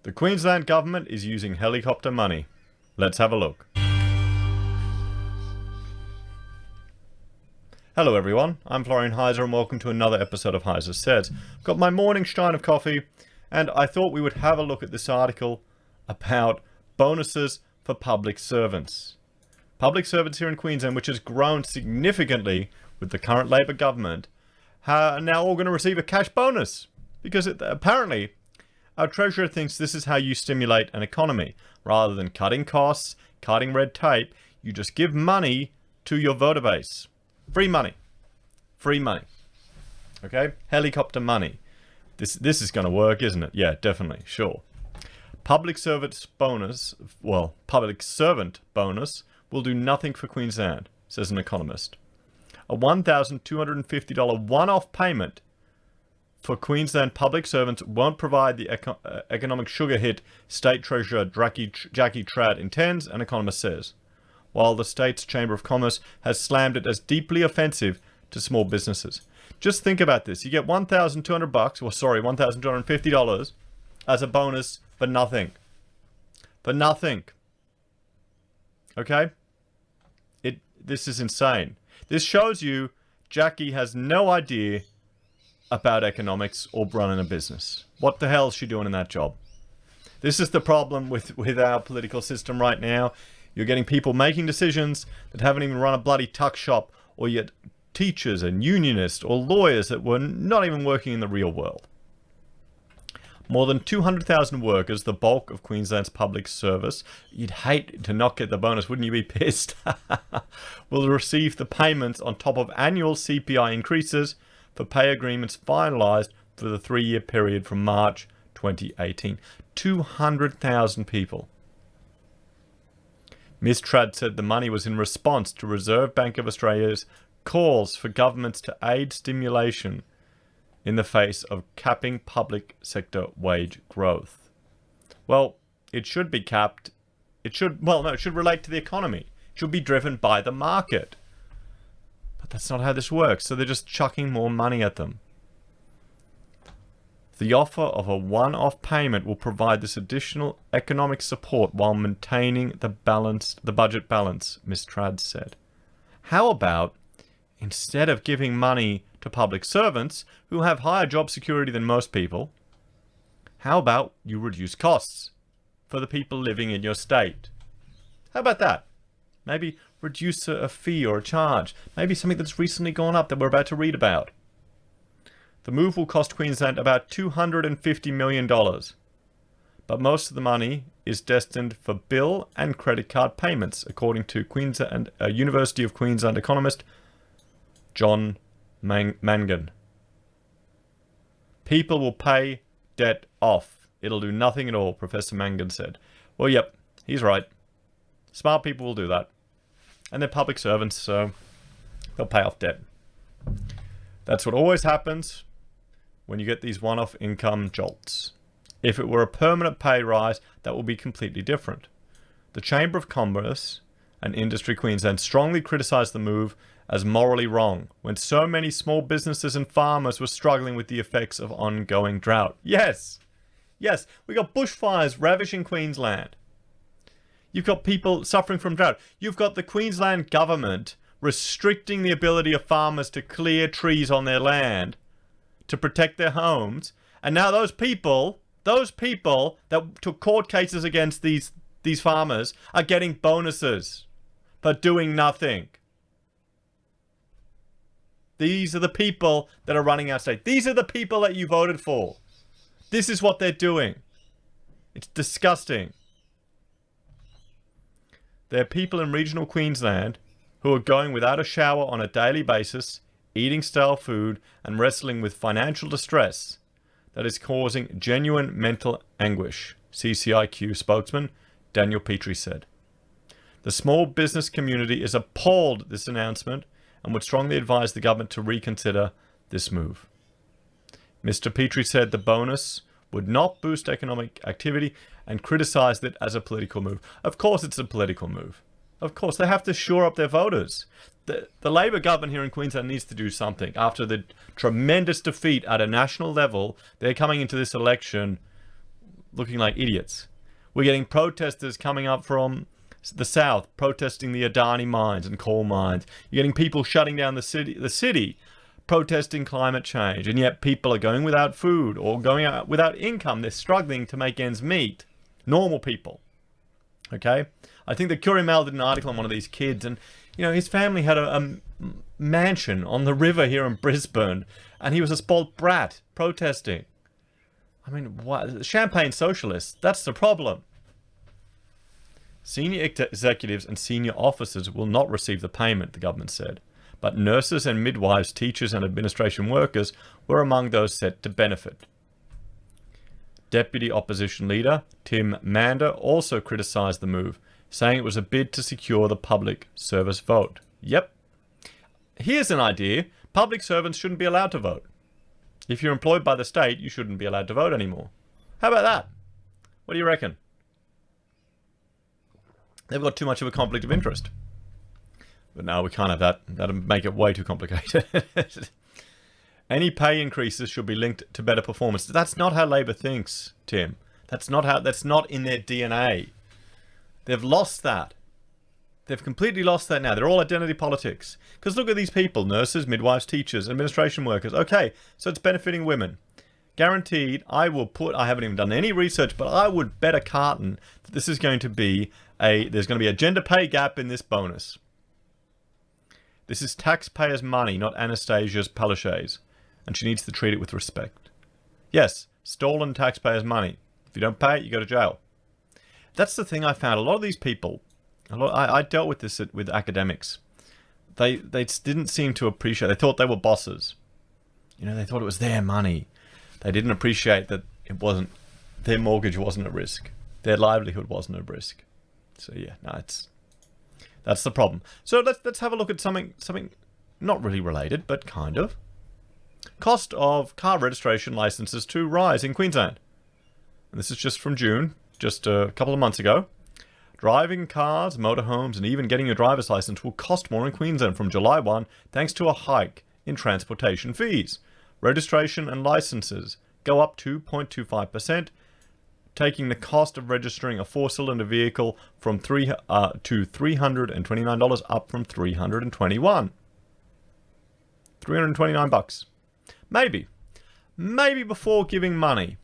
The Queensland government is using helicopter money. Let's have a look. Hello everyone, I'm Florian Heise and welcome to another episode of Heise Says. I've got my morning stein of coffee and I thought we would have a look at this article about bonuses for public servants. Public servants here in Queensland, which has grown significantly with the current Labor government, are now all going to receive a cash bonus. Because apparently our Treasurer thinks this is how you stimulate an economy. Rather than cutting costs, cutting red tape, you just give money to your voter base. Free money. Free money. Okay? Helicopter money. This is going to work, isn't it? Yeah, definitely. Sure. Public servant bonus will do nothing for Queensland, says an economist. A $1,250 one-off payment for Queensland public servants won't provide the economic sugar hit State Treasurer Jackie Trad intends, an economist says, while the state's Chamber of Commerce has slammed it as deeply offensive to small businesses. Just think about this. You get $1,250 as a bonus for nothing. For nothing. Okay? This is insane. This shows you Jackie has no idea about economics or running a business. What the hell is she doing in that job? This is the problem with our political system right now. You're getting people making decisions that haven't even run a bloody tuck shop, or yet teachers and unionists or lawyers that were not even working in the real world. More than 200,000 workers, the bulk of Queensland's public service, you'd hate to not get the bonus, wouldn't you be pissed? Will receive the payments on top of annual CPI increases for pay agreements finalised for the 3-year period from March 2018. 200,000 people. Ms. Trad said the money was in response to Reserve Bank of Australia's calls for governments to aid stimulation in the face of capping public sector wage growth. Well, it should be capped. It should relate to the economy. It should be driven by the market. But that's not how this works, so they're just chucking more money at them. The offer of a one-off payment will provide this additional economic support while maintaining the budget balance, Ms. Trad said. How about, instead of giving money to public servants who have higher job security than most people, how about you reduce costs for the people living in your state? How about that? Maybe reduce a fee or a charge. Maybe something that's recently gone up that we're about to read about. The move will cost Queensland about $250 million. But most of the money is destined for bill and credit card payments, according to University of Queensland economist John Mangan. People will pay debt off. It'll do nothing at all, Professor Mangan said. Well, yep, he's right. Smart people will do that. And they're public servants, so they'll pay off debt. That's what always happens when you get these one-off income jolts. If it were a permanent pay rise, that will be completely different. The Chamber of Commerce and Industry Queensland strongly criticised the move as morally wrong when so many small businesses and farmers were struggling with the effects of ongoing drought. Yes, we got bushfires ravaging Queensland. You've got people suffering from drought. You've got the Queensland government restricting the ability of farmers to clear trees on their land to protect their homes. And now those people that took court cases against these farmers are getting bonuses for doing nothing. These are the people that are running our state. These are the people that you voted for. This is what they're doing. It's disgusting. There are people in regional Queensland who are going without a shower on a daily basis, eating stale food, and wrestling with financial distress that is causing genuine mental anguish, CCIQ spokesman Daniel Petrie said. The small business community is appalled at this announcement and would strongly advise the government to reconsider this move. Mr. Petrie said the bonus would not boost economic activity and criticised it as a political move. Of course it's a political move. Of course, they have to shore up their voters. The Labor government here in Queensland needs to do something. After the tremendous defeat at a national level, they're coming into this election looking like idiots. We're getting protesters coming up from the south, protesting the Adani mines and coal mines. You're getting people shutting down the city, protesting climate change. And yet people are going without food or going out without income. They're struggling to make ends meet. Normal people. Okay? I think the Courier Mail did an article on one of these kids, and his family had a mansion on the river here in Brisbane, and he was a spoilt brat protesting. I mean, what? Champagne socialists, that's the problem. Senior executives and senior officers will not receive the payment, the government said, but nurses and midwives, teachers and administration workers were among those set to benefit. Deputy Opposition Leader Tim Mander also criticised the move, saying it was a bid to secure the public service vote. Yep. Here's an idea. Public servants shouldn't be allowed to vote. If you're employed by the state, you shouldn't be allowed to vote anymore. How about that? What do you reckon? They've got too much of a conflict of interest. But no, we can't have that. That'll make it way too complicated. Any pay increases should be linked to better performance. That's not how Labor thinks, Tim. That's not in their DNA. They've lost that. They've completely lost that now. They're all identity politics. Because look at these people, nurses, midwives, teachers, administration workers. Okay, so it's benefiting women. Guaranteed, I haven't even done any research, but I would bet a carton that this is going to be there's going to be a gender pay gap in this bonus. This is taxpayers' money, not Anastasia's Palaszczuk's, and she needs to treat it with respect. Yes, stolen taxpayers' money. If you don't pay it, you go to jail. That's the thing I found. A lot of these people, I dealt with this with academics. They didn't seem to appreciate. They thought they were bosses. They thought it was their money. They didn't appreciate that it wasn't. Their mortgage wasn't at risk. Their livelihood wasn't at risk. So yeah, no, that's the problem. So let's have a look at something not really related, but kind of. Cost of car registration licenses to rise in Queensland. And this is just from June, just a couple of months ago. Driving cars, motorhomes, and even getting your driver's license will cost more in Queensland from July 1, thanks to a hike in transportation fees. Registration and licenses go up 2.25%, taking the cost of registering a 4-cylinder vehicle from to $329 up from $321. $329. Maybe before giving money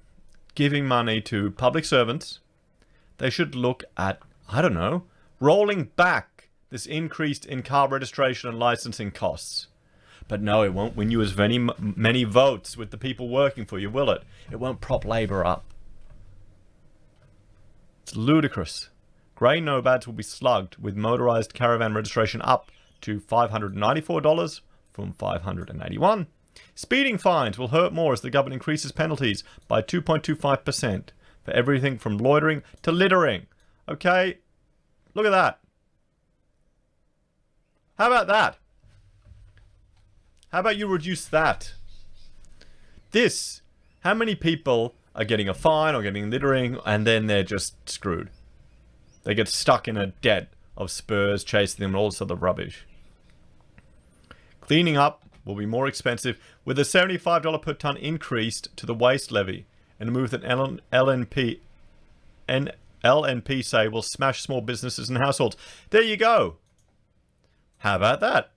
to public servants, they should look at, I don't know, rolling back this increase in car registration and licensing costs. But no, it won't win you as many votes with the people working for you, will it? It won't prop Labor up. It's ludicrous. Grey nomads will be slugged with motorised caravan registration up to $594 from $581. Speeding fines will hurt more as the government increases penalties by 2.25% for everything from loitering to littering. Okay? Look at that. How about that? How about you reduce that? How many people are getting a fine or getting littering and then they're just screwed? They get stuck in a debt of spurs chasing them and all this other rubbish. Cleaning up will be more expensive with a $75 per tonne increased to the waste levy, and a move that LNP say will smash small businesses and households. There you go. How about that?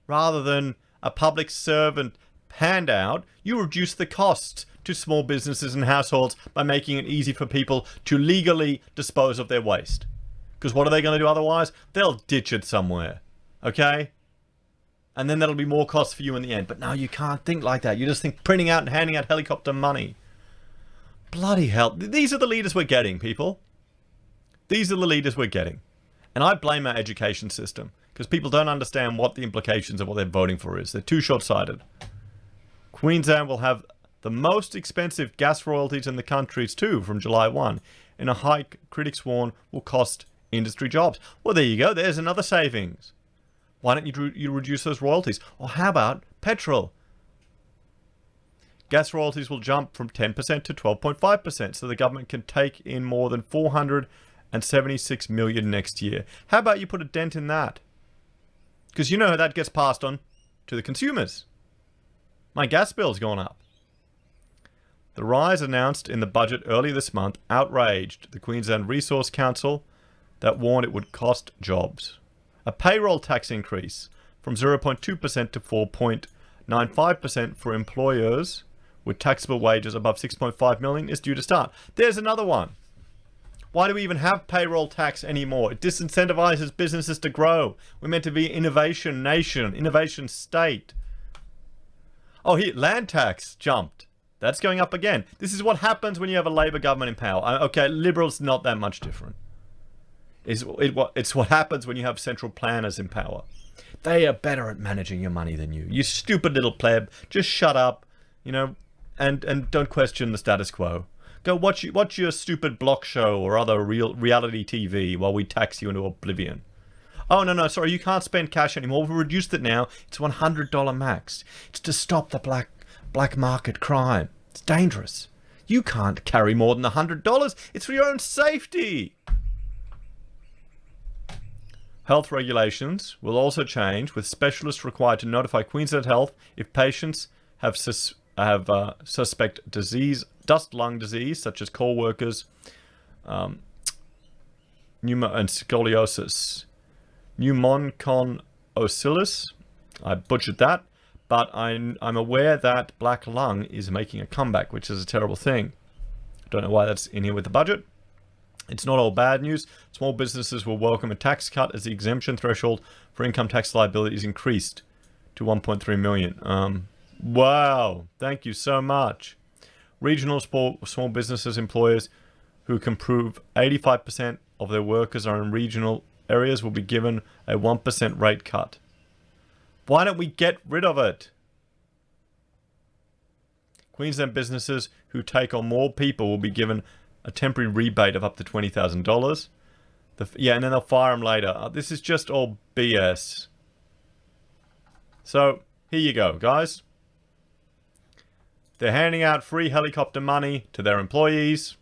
Rather than a public servant handout, you reduce the costs to small businesses and households by making it easy for people to legally dispose of their waste. Because what are they going to do otherwise? They'll ditch it somewhere. Okay? And then that'll be more cost for you in the end. But no, you can't think like that. You just think printing out and handing out helicopter money. Bloody hell. These are the leaders we're getting, people. These are the leaders we're getting. And I blame our education system. Because people don't understand what the implications of what they're voting for is. They're too short-sighted. Queensland will have the most expensive gas royalties in the countries too from July 1. In a hike, critics warn, will cost industry jobs. Well, there you go. There's another savings. Why don't you reduce those royalties? Or how about petrol? Gas royalties will jump from 10% to 12.5%, so the government can take in more than $476 million next year. How about you put a dent in that? Because you know how that gets passed on to the consumers. My gas bill's gone up. The rise announced in the budget early this month outraged the Queensland Resource Council that warned it would cost jobs. A payroll tax increase from 0.2% to 4.95% for employers with taxable wages above 6.5 million is due to start. There's another one. Why do we even have payroll tax anymore? It disincentivizes businesses to grow. We're meant to be innovation nation, innovation state. Oh, here, land tax jumped. That's going up again. This is what happens when you have a Labour government in power. Okay, Liberals not that much different. It's what happens when you have central planners in power. They are better at managing your money than you. You stupid little pleb. Just shut up, you know, and don't question the status quo. Go watch your stupid block show or other reality TV while we tax you into oblivion. Oh, no, sorry, you can't spend cash anymore. We've reduced it now. It's $100 max. It's to stop the black market crime. It's dangerous. You can't carry more than $100. It's for your own safety. Health regulations will also change, with specialists required to notify Queensland Health if patients have suspect disease, dust lung disease, such as coal workers, and scoliosis. Pneumoncon oscillus. I butchered that, but I'm aware that black lung is making a comeback, which is a terrible thing. I don't know why that's in here with the budget. It's not all bad news. Small businesses will welcome a tax cut as the exemption threshold for income tax liability is increased to 1.3 million. Wow, thank you so much. Regional small businesses employers who can prove 85% of their workers are in regional areas will be given a 1% rate cut. Why don't we get rid of it? Queensland businesses who take on more people will be given a temporary rebate of up to $20,000. Yeah, and then they'll fire them later. This is just all BS. So, here you go, guys. They're handing out free helicopter money to their employees.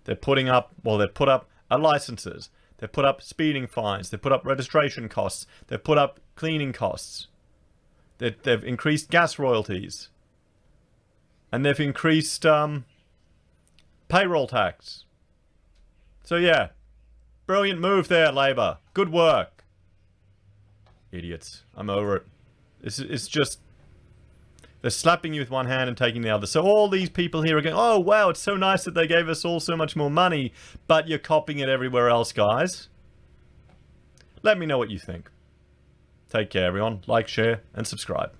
They put up licenses. They put up speeding fines. They put up registration costs. They've put up cleaning costs. They've increased gas royalties. And they've increased payroll tax. So yeah, brilliant move there, Labour. Good work. Idiots. I'm over it. It's just... They're slapping you with one hand and taking the other. So all these people here are going, oh, wow, it's so nice that they gave us all so much more money, but you're copying it everywhere else, guys. Let me know what you think. Take care, everyone. Like, share, and subscribe.